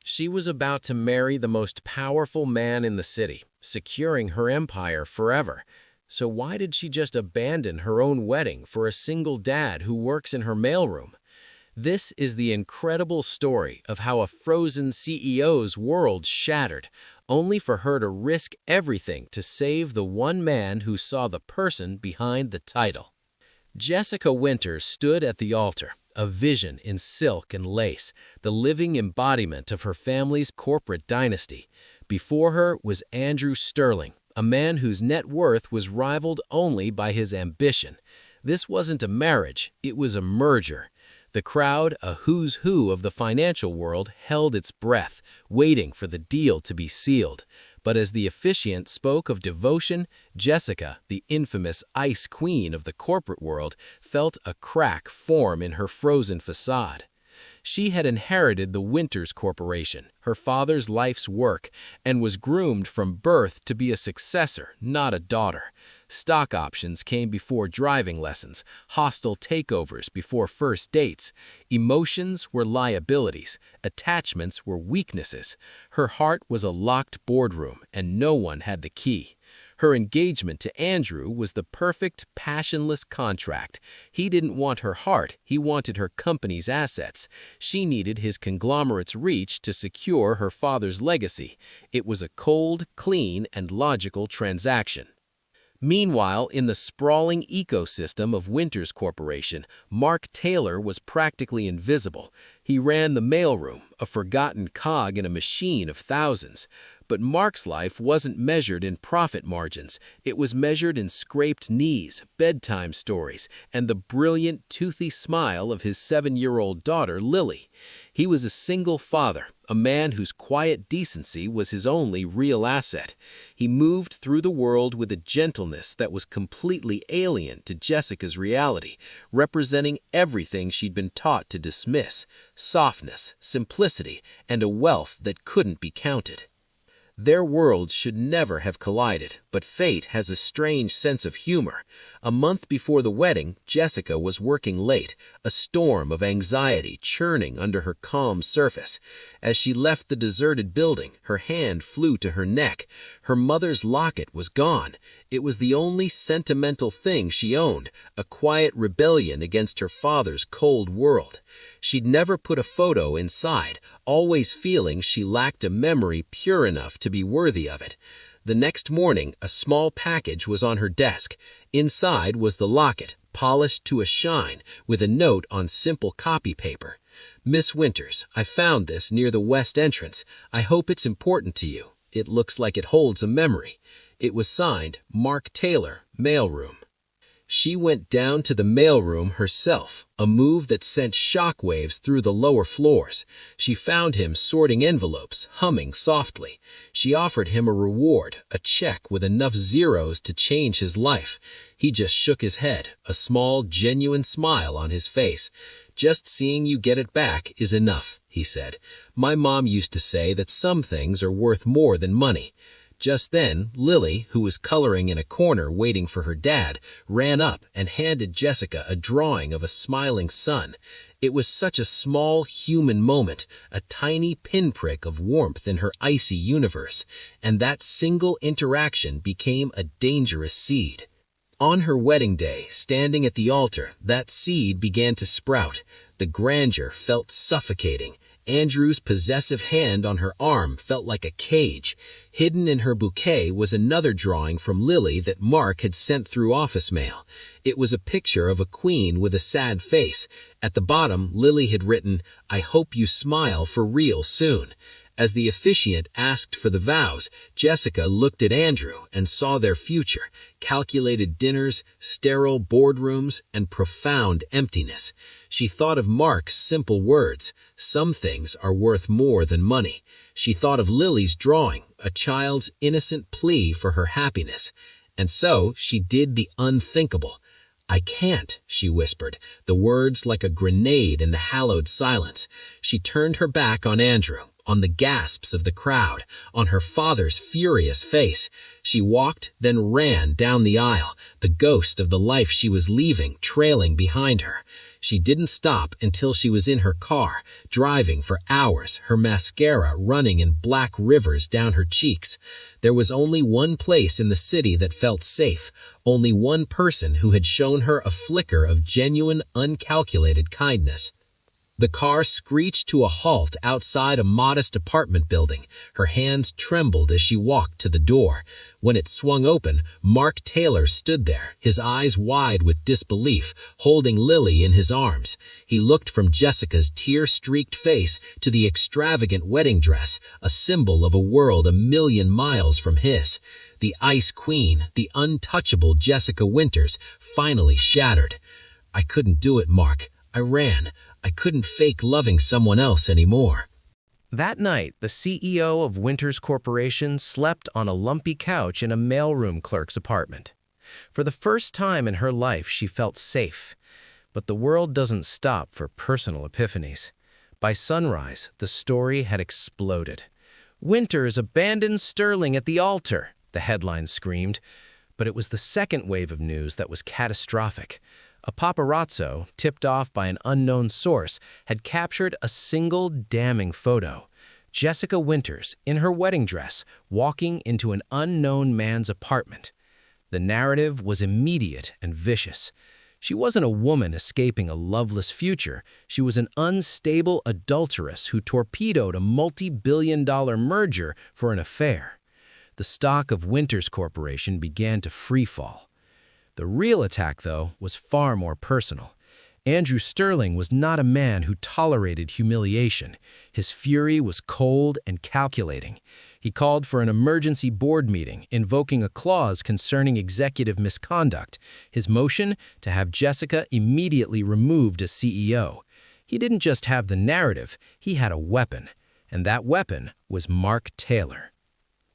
She was about to marry the most powerful man in the city, securing her empire forever. So why did she just abandon her own wedding for a single dad who works in her mailroom? This is the incredible story of how a frozen CEO's world shattered, only for her to risk everything to save the one man who saw the person behind the title. Jessica Winters stood at the altar, a vision in silk and lace, the living embodiment of her family's corporate dynasty. Before her was Andrew Sterling, a man whose net worth was rivaled only by his ambition. This wasn't a marriage, it was a merger. The crowd, a who's who of the financial world, held its breath, waiting for the deal to be sealed. But as the officiant spoke of devotion, Jessica, the infamous ice queen of the corporate world, felt a crack form in her frozen facade. She had inherited the Winters Corporation, her father's life's work, and was groomed from birth to be a successor, not a daughter. Stock options came before driving lessons, hostile takeovers before first dates. Emotions were liabilities, attachments were weaknesses. Her heart was a locked boardroom, and no one had the key. Her engagement to Andrew was the perfect, passionless contract. He didn't want her heart, he wanted her company's assets. She needed his conglomerate's reach to secure her father's legacy. It was a cold, clean, and logical transaction. Meanwhile, in the sprawling ecosystem of Winters Corporation, Mark Taylor was practically invisible. He ran the mailroom, a forgotten cog in a machine of thousands. But Mark's life wasn't measured in profit margins. It was measured in scraped knees, bedtime stories, and the brilliant, toothy smile of his 7-year-old daughter, Lily. He was a single father, a man whose quiet decency was his only real asset. He moved through the world with a gentleness that was completely alien to Jessica's reality, representing everything she'd been taught to dismiss: softness, simplicity, and a wealth that couldn't be counted. Their worlds should never have collided, but fate has a strange sense of humor. A month before the wedding, Jessica was working late, a storm of anxiety churning under her calm surface. As she left the deserted building, her hand flew to her neck. Her mother's locket was gone. It was the only sentimental thing she owned, a quiet rebellion against her father's cold world. She'd never put a photo inside, always feeling she lacked a memory pure enough to be worthy of it. The next morning, a small package was on her desk. Inside was the locket, polished to a shine, with a note on simple copy paper. "Miss Winters, I found this near the west entrance. I hope it's important to you. It looks like it holds a memory." It was signed, Mark Taylor, Mailroom. She went down to the mailroom herself, a move that sent shockwaves through the lower floors. She found him sorting envelopes, humming softly. She offered him a reward, a check with enough zeros to change his life. He just shook his head, a small, genuine smile on his face. "Just seeing you get it back is enough," he said. "My mom used to say that some things are worth more than money." Just then, Lily, who was coloring in a corner waiting for her dad, ran up and handed Jessica a drawing of a smiling sun. It was such a small human moment, a tiny pinprick of warmth in her icy universe, and that single interaction became a dangerous seed. On her wedding day, standing at the altar, that seed began to sprout. The grandeur felt suffocating. Andrew's possessive hand on her arm felt like a cage. Hidden in her bouquet was another drawing from Lily that Mark had sent through office mail. It was a picture of a queen with a sad face. At the bottom, Lily had written, "I hope you smile for real soon." As the officiant asked for the vows, Jessica looked at Andrew and saw their future: calculated dinners, sterile boardrooms, and profound emptiness. She thought of Mark's simple words, "Some things are worth more than money." She thought of Lily's drawing, a child's innocent plea for her happiness. And so she did the unthinkable. "I can't," she whispered, the words like a grenade in the hallowed silence. She turned her back on Andrew, on the gasps of the crowd, on her father's furious face. She walked, then ran down the aisle, the ghost of the life she was leaving trailing behind her. She didn't stop until she was in her car, driving for hours, her mascara running in black rivers down her cheeks. There was only one place in the city that felt safe, only one person who had shown her a flicker of genuine, uncalculated kindness. The car screeched to a halt outside a modest apartment building. Her hands trembled as she walked to the door. When it swung open, Mark Taylor stood there, his eyes wide with disbelief, holding Lily in his arms. He looked from Jessica's tear-streaked face to the extravagant wedding dress, a symbol of a world a million miles from his. The Ice Queen, the untouchable Jessica Winters, finally shattered. "I couldn't do it, Mark. I ran. I couldn't fake loving someone else anymore." That night, the CEO of Winters Corporation slept on a lumpy couch in a mailroom clerk's apartment. For the first time in her life, she felt safe. But the world doesn't stop for personal epiphanies. By sunrise, the story had exploded. "Winters abandoned Sterling at the altar," the headline screamed. But it was the second wave of news that was catastrophic. A paparazzo, tipped off by an unknown source, had captured a single damning photo. Jessica Winters, in her wedding dress, walking into an unknown man's apartment. The narrative was immediate and vicious. She wasn't a woman escaping a loveless future. She was an unstable adulteress who torpedoed a multi-billion-dollar merger for an affair. The stock of Winters Corporation began to freefall. The real attack, though, was far more personal. Andrew Sterling was not a man who tolerated humiliation. His fury was cold and calculating. He called for an emergency board meeting, invoking a clause concerning executive misconduct. His motion to have Jessica immediately removed as CEO. He didn't just have the narrative, he had a weapon. And that weapon was Mark Taylor.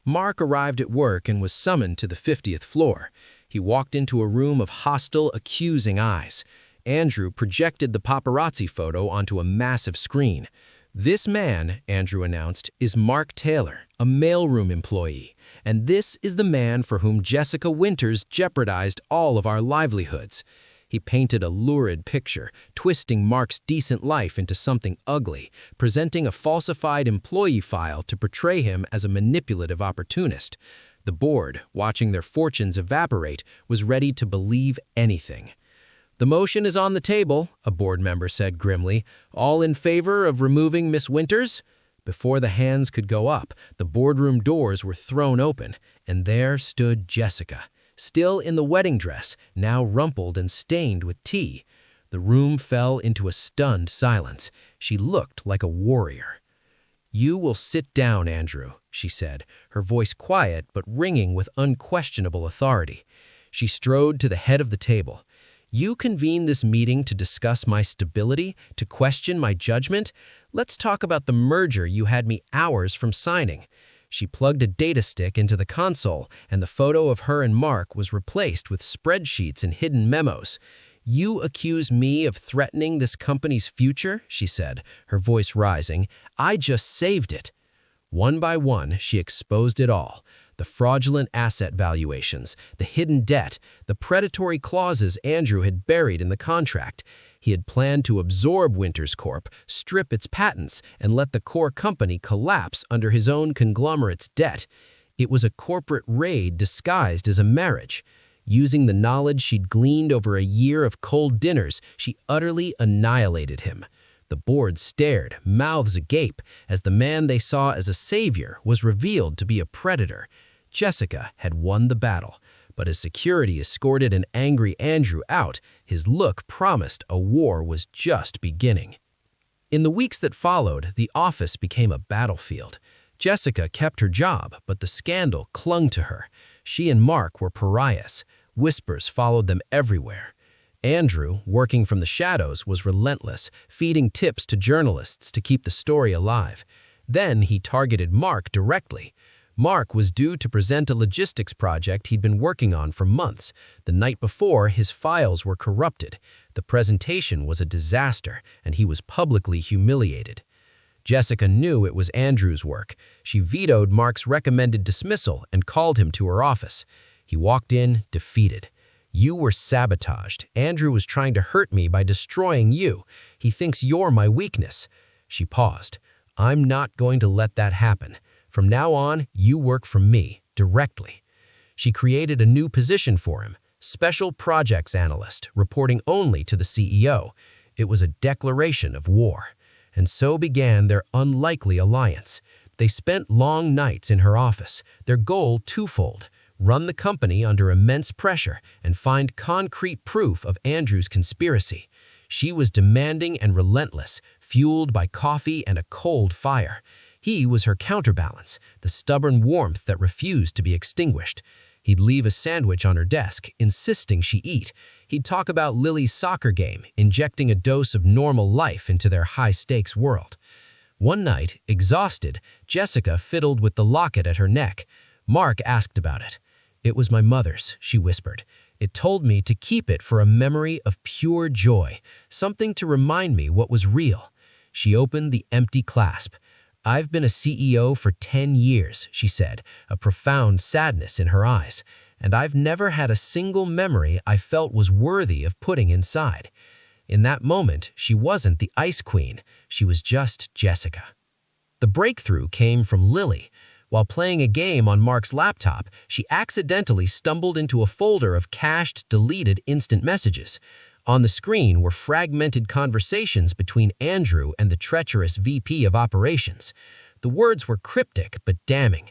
Mark arrived at work and was summoned to the 50th floor. He walked into a room of hostile, accusing eyes. Andrew projected the paparazzi photo onto a massive screen. "This man," Andrew announced, "is Mark Taylor, a mailroom employee, and this is the man for whom Jessica Winters jeopardized all of our livelihoods." He painted a lurid picture, twisting Mark's decent life into something ugly, presenting a falsified employee file to portray him as a manipulative opportunist. The board, watching their fortunes evaporate, was ready to believe anything. "The motion is on the table," a board member said grimly. "All in favor of removing Miss Winters?" Before the hands could go up, the boardroom doors were thrown open, and there stood Jessica, still in the wedding dress, now rumpled and stained with tea. The room fell into a stunned silence. She looked like a warrior. "You will sit down, Andrew," she said, her voice quiet but ringing with unquestionable authority. She strode to the head of the table. "You convened this meeting to discuss my stability, to question my judgment? Let's talk about the merger you had me hours from signing." She plugged a data stick into the console, and the photo of her and Mark was replaced with spreadsheets and hidden memos. "You accuse me of threatening this company's future," she said, her voice rising. "I just saved it." One by one, she exposed it all. The fraudulent asset valuations, the hidden debt, the predatory clauses Andrew had buried in the contract. He had planned to absorb Winters Corp, strip its patents, and let the core company collapse under his own conglomerate's debt. It was a corporate raid disguised as a marriage. Using the knowledge she'd gleaned over a year of cold dinners, she utterly annihilated him. The board stared, mouths agape, as the man they saw as a savior was revealed to be a predator. Jessica had won the battle, but as security escorted an angry Andrew out, his look promised a war was just beginning. In the weeks that followed, the office became a battlefield. Jessica kept her job, but the scandal clung to her. She and Mark were pariahs. Whispers followed them everywhere. Andrew, working from the shadows, was relentless, feeding tips to journalists to keep the story alive. Then he targeted Mark directly. Mark was due to present a logistics project he'd been working on for months. The night before, his files were corrupted. The presentation was a disaster, and he was publicly humiliated. Jessica knew it was Andrew's work. She vetoed Mark's recommended dismissal and called him to her office. He walked in, defeated. "You were sabotaged. Andrew was trying to hurt me by destroying you. He thinks you're my weakness." She paused. "I'm not going to let that happen. From now on, you work for me, directly." She created a new position for him, Special Projects Analyst, reporting only to the CEO. It was a declaration of war. And so began their unlikely alliance. They spent long nights in her office, their goal twofold: run the company under immense pressure and find concrete proof of Andrew's conspiracy. She was demanding and relentless, fueled by coffee and a cold fire. He was her counterbalance, the stubborn warmth that refused to be extinguished. He'd leave a sandwich on her desk, insisting she eat. He'd talk about Lily's soccer game, injecting a dose of normal life into their high-stakes world. One night, exhausted, Jessica fiddled with the locket at her neck. Mark asked about it. "It was my mother's," she whispered. "It told me to keep it for a memory of pure joy, something to remind me what was real." She opened the empty clasp. "I've been a CEO for 10 years, she said, a profound sadness in her eyes, "and I've never had a single memory I felt was worthy of putting inside." In that moment, she wasn't the Ice Queen, she was just Jessica. The breakthrough came from Lily. While playing a game on Mark's laptop, she accidentally stumbled into a folder of cached, deleted instant messages. On the screen were fragmented conversations between Andrew and the treacherous VP of Operations. The words were cryptic but damning.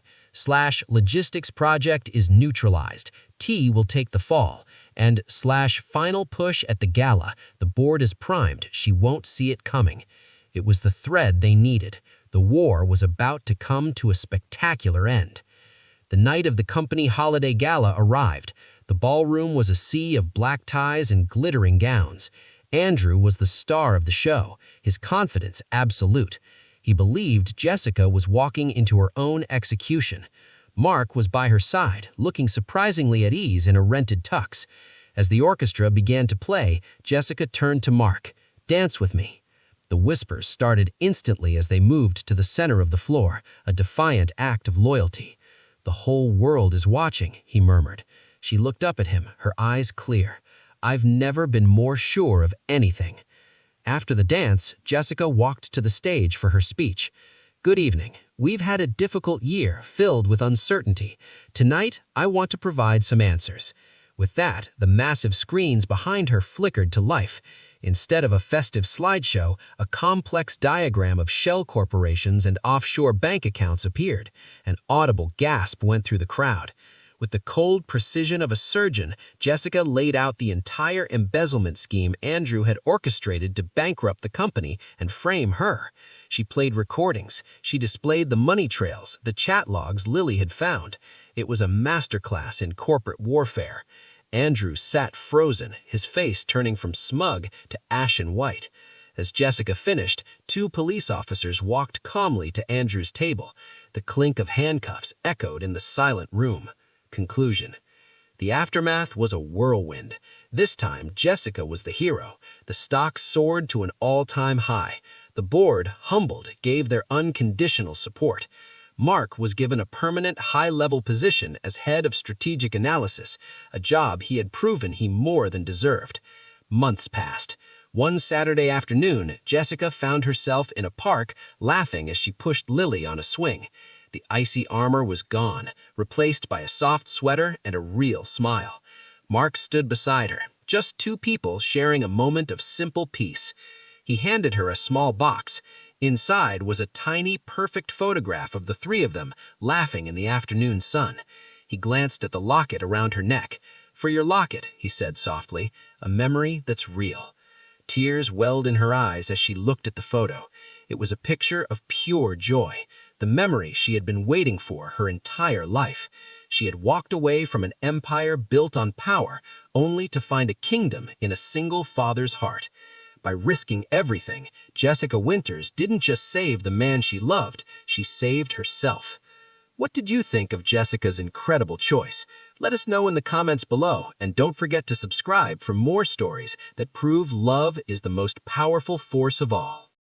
"Logistics project is neutralized. T will take the fall." And "final push at the gala. The board is primed. She won't see it coming." It was the thread they needed. The war was about to come to a spectacular end. The night of the company holiday gala arrived. The ballroom was a sea of black ties and glittering gowns. Andrew was the star of the show, his confidence absolute. He believed Jessica was walking into her own execution. Mark was by her side, looking surprisingly at ease in a rented tux. As the orchestra began to play, Jessica turned to Mark. "Dance with me." The whispers started instantly as they moved to the center of the floor, a defiant act of loyalty. "The whole world is watching," he murmured. She looked up at him, her eyes clear. "I've never been more sure of anything." After the dance, Jessica walked to the stage for her speech. "Good evening. We've had a difficult year, filled with uncertainty. Tonight, I want to provide some answers." With that, the massive screens behind her flickered to life. Instead of a festive slideshow, a complex diagram of shell corporations and offshore bank accounts appeared. An audible gasp went through the crowd. With the cold precision of a surgeon, Jessica laid out the entire embezzlement scheme Andrew had orchestrated to bankrupt the company and frame her. She played recordings. She displayed the money trails, the chat logs Lily had found. It was a masterclass in corporate warfare. Andrew sat frozen, his face turning from smug to ashen white. As Jessica finished, 2 police officers walked calmly to Andrew's table. The clink of handcuffs echoed in the silent room. Conclusion. The aftermath was a whirlwind. This time, Jessica was the hero. The stock soared to an all-time high. The board, humbled, gave their unconditional support. Mark was given a permanent high-level position as head of strategic analysis, a job he had proven he more than deserved. Months passed. One Saturday afternoon, Jessica found herself in a park laughing as she pushed Lily on a swing. The icy armor was gone, replaced by a soft sweater and a real smile. Mark stood beside her, just 2 people sharing a moment of simple peace. He handed her a small box. Inside was a tiny, perfect photograph of the 3 of them, laughing in the afternoon sun. He glanced at the locket around her neck. "For your locket," he said softly, "a memory that's real." Tears welled in her eyes as she looked at the photo. It was a picture of pure joy, the memory she had been waiting for her entire life. She had walked away from an empire built on power, only to find a kingdom in a single father's heart. By risking everything, Jessica Winters didn't just save the man she loved, she saved herself. What did you think of Jessica's incredible choice? Let us know in the comments below, and don't forget to subscribe for more stories that prove love is the most powerful force of all.